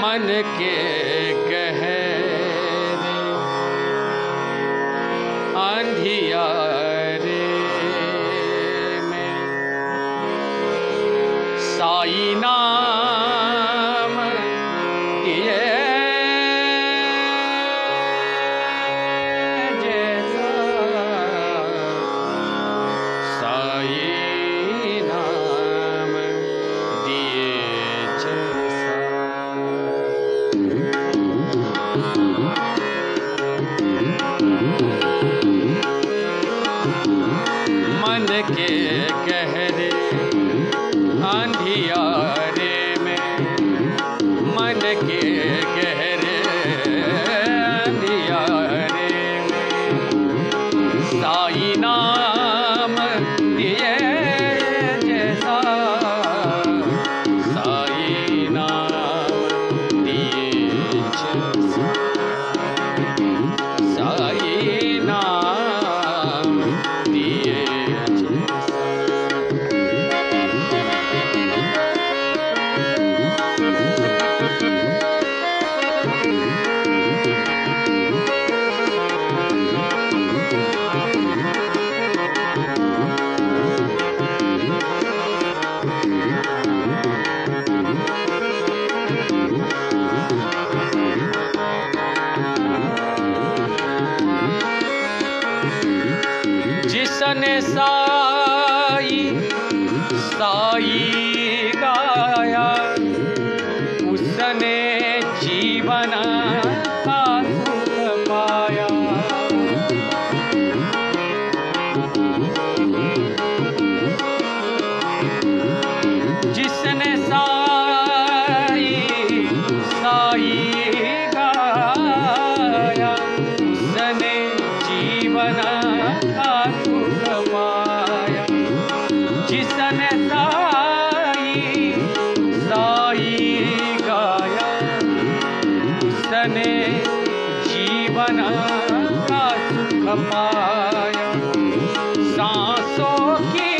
मन के गहरे अंधियारे में साई नाम ये जैसा साई नाम दिए जैसा मन के गहरे अंधियारे में मन के गहरे अंधियारे में साई नाम दिए जैसा साई नाम दिए जैसा साई नाम दिए जिसने साई साई गाया उसने जीवन का सुख पाया। जिसने साई साई गाया उसने जीवन का सुख पाया। जिसने साई साई गाया उसने जीवन का सुख पाया। सांसों की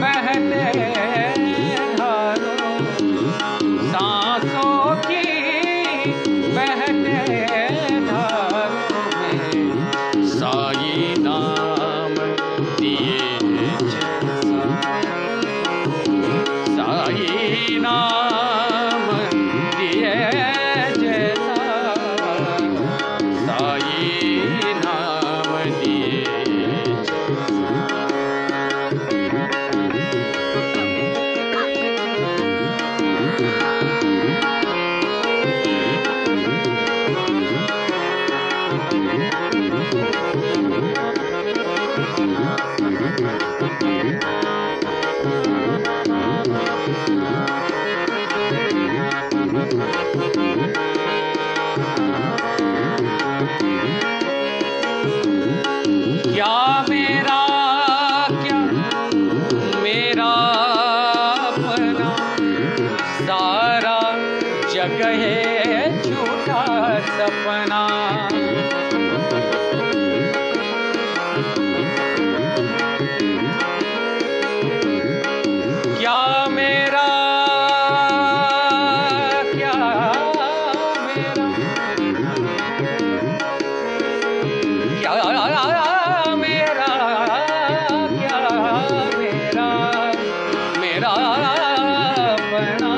बहते धारों सांसों की बहते धारों में साई नाम दिए जैसा साई नाम दिए जैसा साई नाम दिए क्या मेरा क्या मेरा अपना सारा जग है झूठा सपना। क्या मेरा क्या मेरा क्या मेरा क्या मेरा मेरा अपना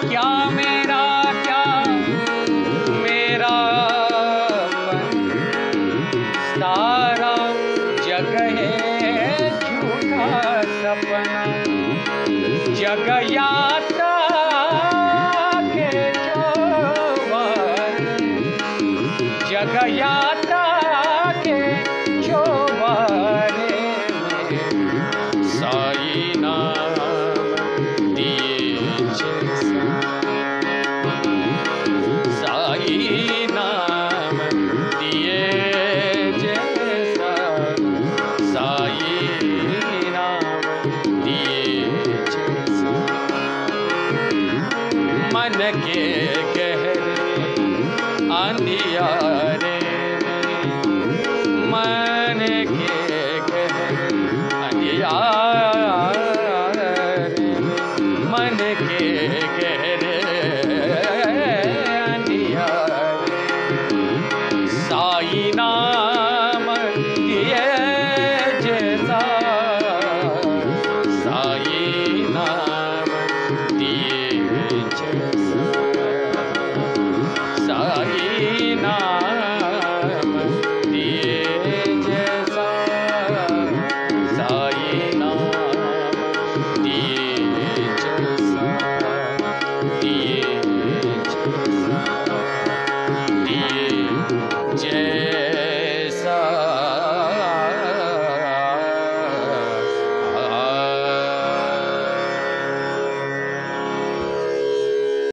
क्या मेरा क्या मेरा सारा जग है झूठा सपना। जग यात्रा के चौबारे जग यात्रा के चौबारे में साई नाम दिए जैसा साई नाम दिए जैसा साई नाम दिए जैसा। मन के गहरे अंधियारे मन के गहरे अंधियारे मन के गहरे अंधियारे साई नाम दिए जैसा साई नाम दिए जैसा